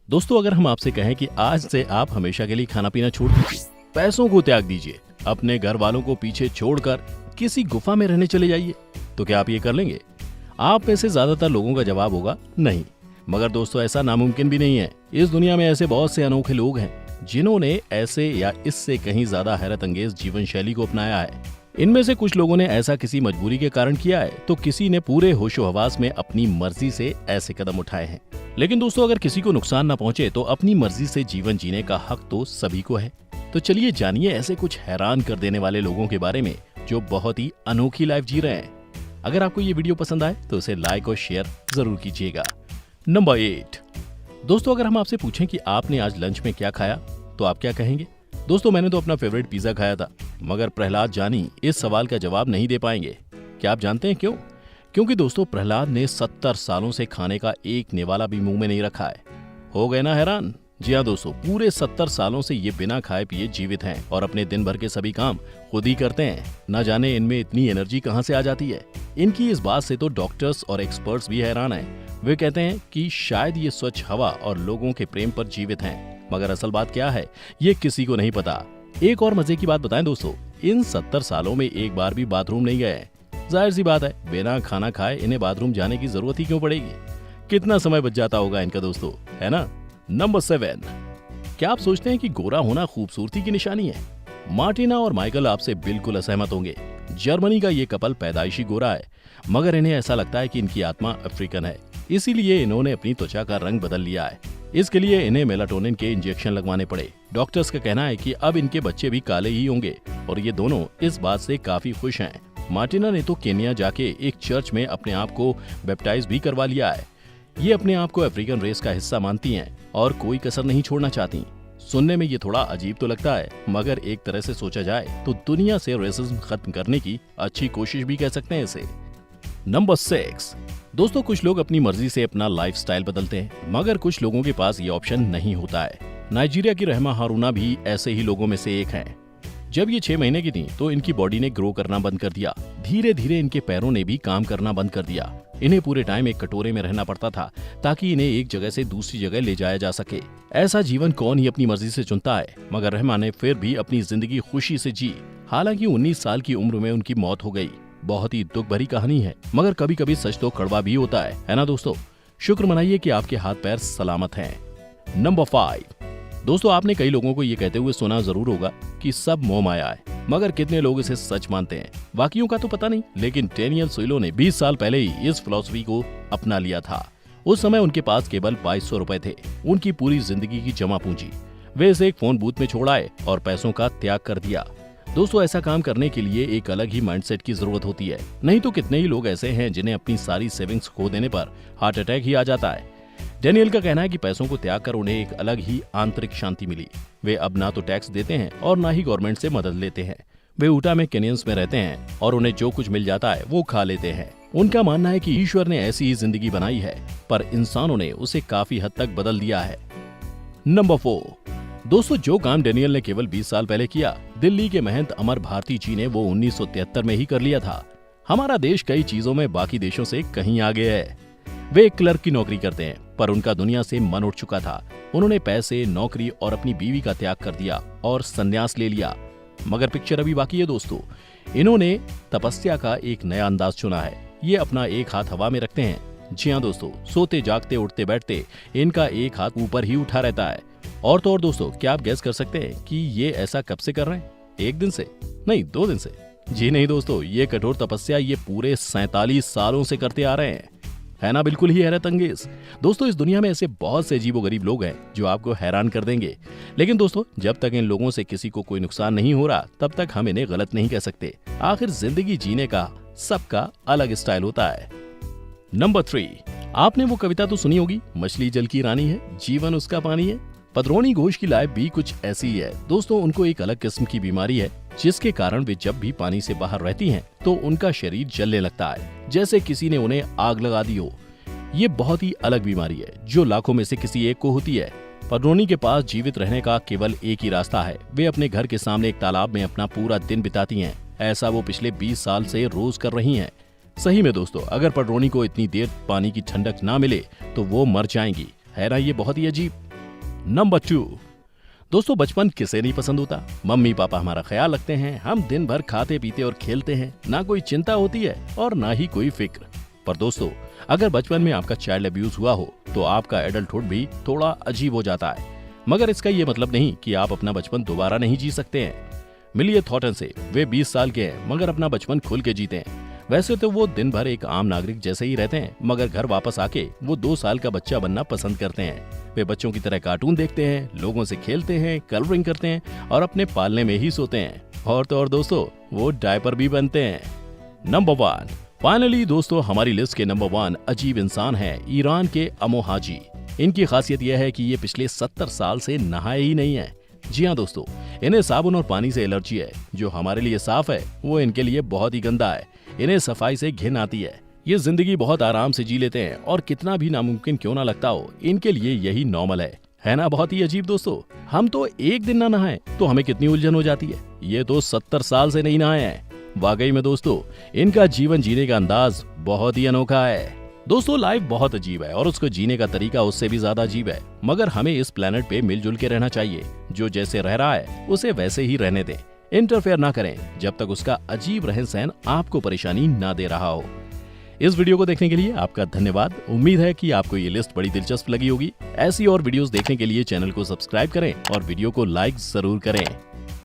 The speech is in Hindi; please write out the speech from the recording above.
दोस्तों, अगर हम आपसे कहें कि आज से आप हमेशा के लिए खाना पीना छोड़ दीजिए, पैसों को त्याग दीजिए, अपने घर वालों को पीछे छोड़कर किसी गुफा में रहने चले जाइए, तो क्या आप ये कर लेंगे? आप में से ज्यादातर लोगों का जवाब होगा नहीं। मगर दोस्तों, ऐसा नामुमकिन भी नहीं है। इस दुनिया में ऐसे बहुत से अनोखे लोग हैं जिन्होंने ऐसे या इससे कहीं ज्यादा हैरत अंगेज जीवन शैली को अपनाया है। इनमें से कुछ लोगों ने ऐसा किसी मजबूरी के कारण किया है, तो किसी ने पूरे होशो हवास में अपनी मर्जी से ऐसे कदम उठाए हैं। लेकिन दोस्तों, अगर किसी को नुकसान न पहुंचे तो अपनी मर्जी से जीवन जीने का हक तो सभी को है। तो चलिए जानिए ऐसे कुछ हैरान कर देने वाले लोगों के बारे में जो बहुत ही अनोखी लाइफ जी रहे हैं। अगर आपको ये वीडियो पसंद आए तो उसे लाइक और शेयर जरूर कीजिएगा। नंबर 8। दोस्तों, अगर हम आपसे पूछें कि आपने आज लंच में क्या खाया, तो आप क्या कहेंगे? दोस्तों, मैंने तो अपना फेवरेट पिज्जा खाया था। मगर प्रहलाद जानी इस सवाल का जवाब नहीं दे पाएंगे। क्या आप जानते हैं क्यों? क्योंकि दोस्तों, प्रहलाद ने 70 सालों से खाने का एक निवाला भी मुंह में नहीं रखा है। हो गए ना हैरान? जी हाँ दोस्तों, पूरे 70 सालों से ये बिना खाए पिए जीवित हैं और अपने दिन भर के सभी काम खुद ही करते हैं। न जाने इनमें इतनी एनर्जी कहाँ से आ जाती है। इनकी इस बात से तो डॉक्टर्स और एक्सपर्ट्स भी हैरान हैं। वे कहते हैं कि शायद ये स्वच्छ हवा और लोगों के प्रेम पर जीवित हैं। मगर असल बात क्या है, ये किसी को नहीं पता। एक और मजे की बात बताएं दोस्तों, इन 70 सालों में एक बार भी बाथरूम नहीं गए। जाहिर सी बात है, बिना खाना खाए इन्हें बाथरूम जाने की जरूरत ही क्यों पड़ेगी? कितना समय बच जाता होगा इनका दोस्तों, है ना? नंबर 7। क्या आप सोचते हैं कि गोरा होना खूबसूरती की निशानी है? मार्टिना और माइकल आपसे बिल्कुल असहमत होंगे। जर्मनी का ये कपल पैदाइशी गोरा है, मगर इन्हें ऐसा लगता है कि इनकी आत्मा अफ्रीकन है। इसीलिए इन्होंने अपनी त्वचा का रंग बदल लिया है। इसके लिए इन्हें मेलाटोनिन के इंजेक्शन लगवाने पड़े। डॉक्टर्स का कहना है कि अब इनके बच्चे भी काले ही होंगे और ये दोनों इस बात से काफी खुश हैं। मार्टिना ने तो केन्या जाके एक चर्च में अपने आप को बैप्टाइज भी करवा लिया है। ये अपने आप को अफ्रीकन रेस का हिस्सा मानती हैं और कोई कसर नहीं छोड़ना चाहती। सुनने में ये थोड़ा अजीब तो लगता है, मगर एक तरह से सोचा जाए तो दुनिया से रेसिज्म खत्म करने की अच्छी कोशिश भी कह सकते हैं इसे। नंबर 6। दोस्तों, कुछ लोग अपनी मर्जी से अपना लाइफस्टाइल बदलते हैं, मगर कुछ लोगों के पास ये ऑप्शन नहीं होता है। नाइजीरिया की रहमा हारूना भी ऐसे ही लोगों में से एक हैं। जब ये 6 महीने की थी तो इनकी बॉडी ने ग्रो करना बंद कर दिया। धीरे धीरे इनके पैरों ने भी काम करना बंद कर दिया। इन्हें पूरे टाइम एक कटोरे में रहना पड़ता था ताकि इन्हें एक जगह से दूसरी जगह ले जाया जा सके। ऐसा जीवन कौन ही अपनी मर्जी से चुनता है? मगर रहमा ने फिर भी अपनी जिंदगी खुशी से जी। हालांकि 19 साल की उम्र में उनकी मौत हो गई। बहुत ही दुख भरी कहानी है, मगर कभी कभी सच तो कड़वा भी होता है ना दोस्तों? शुक्र मनाइए कि आपके हाथ पैर सलामत हैं। नंबर 5। दोस्तों, आपने कई लोगों को ये कहते हुए सुना जरूर होगा कि सब मोह माया है, मगर कितने लोग इसे सच मानते हैं? बाकियों का तो पता नहीं, लेकिन डेनियल सोइलो ने 20 साल पहले ही इस फिलॉसफी को अपना लिया था। उस समय उनके पास केवल 2200 रुपए थे, उनकी पूरी जिंदगी की जमा पूंजी। वे इसे एक फोन बूथ में छोड़ आए और पैसों का त्याग कर दिया। दोस्तों, ऐसा काम करने के लिए एक अलग ही माइंडसेट की जरूरत होती है। नहीं तो कितने ही लोग ऐसे हैं जिन्हें अपनी सारी सेविंग्स खो देने पर हार्ट अटैक ही आ जाता है। डेनियल का कहना है कि पैसों को त्याग कर उन्हें एक अलग ही आंतरिक शांति मिली। वे अब ना तो टैक्स देते हैं और ना ही गवर्नमेंट से मदद लेते हैं। वे ऊटा में केनियंस में रहते हैं और उन्हें जो कुछ मिल जाता है वो खा लेते हैं। उनका मानना है कि ईश्वर ने ऐसी ही जिंदगी बनाई है, पर इंसानों ने उसे काफी हद तक बदल दिया है। नंबर 4। दोस्तों, जो काम डेनियल ने केवल 20 साल पहले किया, दिल्ली के महंत अमर भारती जी ने वो 1973 में ही कर लिया था। हमारा देश कई चीजों में बाकी देशों से कहीं आगे है। वे एक क्लर्क की नौकरी करते हैं, पर उनका दुनिया से मन उठ चुका था। उन्होंने पैसे, नौकरी और अपनी बीवी का त्याग कर दिया और संन्यास ले लिया। मगर पिक्चर अभी बाकी है दोस्तों। इन्होंने तपस्या का एक नया अंदाज चुना है। ये अपना एक हाथ हवा में रखते हैं। जी हाँ दोस्तों, सोते जागते उठते बैठते इनका एक हाथ ऊपर ही उठा रहता है। और तो और दोस्तों, क्या आप गेस कर सकते हैं कि ये ऐसा कब से कर रहे हैं? 1 दिन से नहीं, 2 दिन से। जी नहीं दोस्तों, ये कठोर तपस्या ये पूरे 47 सालों से करते आ रहे हैं। है ना बिल्कुल ही हैरत अंगेज। दोस्तों, इस दुनिया में ऐसे बहुत से अजीबोगरीब लोग हैं जो आपको हैरान कर देंगे। लेकिन दोस्तों, जब तक इन लोगों से किसी को कोई नुकसान नहीं हो रहा, तब तक हम इन्हें गलत नहीं कह सकते। आखिर जिंदगी जीने का सबका अलग स्टाइल होता है। नंबर 3। आपने वो कविता तो सुनी होगी, मछली जल की रानी है, जीवन उसका पानी है। पतरोनी घोष की लाइफ भी कुछ ऐसी ही है। दोस्तों, उनको एक अलग किस्म की बीमारी है, जिसके कारण वे जब भी पानी से बाहर रहती हैं, तो उनका शरीर जलने लगता है, जैसे किसी ने उन्हें आग लगा दी हो। ये बहुत ही अलग बीमारी है जो लाखों में से किसी एक को होती है। पतरोनी के पास जीवित रहने का केवल एक ही रास्ता है। वे अपने घर के सामने एक तालाब में अपना पूरा दिन बिताती हैं। ऐसा वो पिछले 20 साल से रोज कर रही हैं। सही में दोस्तों, अगर पतरोनी को इतनी देर पानी की ठंडक ना मिले तो वो मर जाएंगी। है ना ये बहुत ही अजीब। नंबर 2, दोस्तों बचपन किसे नहीं पसंद होता। मम्मी पापा हमारा ख्याल रखते हैं, हम दिन भर खाते पीते और खेलते हैं, ना कोई चिंता होती है और ना ही कोई फिक्र। पर दोस्तों, अगर बचपन में आपका चाइल्ड अब्यूज हुआ हो तो आपका एडल्टहुड भी थोड़ा अजीब हो जाता है। मगर इसका ये मतलब नहीं कि आप अपना बचपन दोबारा नहीं जी सकते हैं। मिलिए थॉटन से, वे 20 साल के हैं मगर अपना बचपन खुल के जीते हैं। वैसे तो वो दिन भर एक आम नागरिक जैसे ही रहते हैं, मगर घर वापस आके वो 2 साल का बच्चा बनना पसंद करते हैं। वे बच्चों की तरह कार्टून देखते हैं, लोगों से खेलते हैं, कलरिंग करते हैं और अपने पालने में ही सोते हैं। और तो और दोस्तों, वो डायपर भी बनते हैं। नंबर 1, फाइनली दोस्तों हमारी लिस्ट के नंबर 1 अजीब इंसान है ईरान के अमो हाजी। इनकी खासियत यह है कि ये पिछले 70 साल से नहाए ही नहीं है। जी हाँ दोस्तों, इन्हें साबुन और पानी से एलर्जी है। जो हमारे लिए साफ है वो इनके लिए बहुत ही गंदा है। इन्हें सफाई से घिन आती है। ये जिंदगी बहुत आराम से जी लेते हैं और कितना भी नामुमकिन क्यों ना लगता हो, इनके लिए यही नॉर्मल है ना। बहुत ही अजीब दोस्तों, हम तो एक दिन ना नहाए तो हमें कितनी उलझन हो जाती है। ये तो 70 साल से नहीं नहाए हैं। वाकई में दोस्तों, इनका जीवन जीने का अंदाज बहुत ही अनोखा है। दोस्तों, लाइफ बहुत अजीब है और उसको जीने का तरीका उससे भी ज्यादा अजीब है। मगर हमें इस प्लेनेट पे मिलजुल के रहना चाहिए। जो जैसे रह रहा है उसे वैसे ही रहने दें। इंटरफेयर ना करें जब तक उसका अजीब रहन सहन आपको परेशानी ना दे रहा हो। इस वीडियो को देखने के लिए आपका धन्यवाद। उम्मीद है कि आपको ये लिस्ट बड़ी दिलचस्प लगी होगी। ऐसी और वीडियोस देखने के लिए चैनल को सब्सक्राइब करें और वीडियो को लाइक जरूर करें।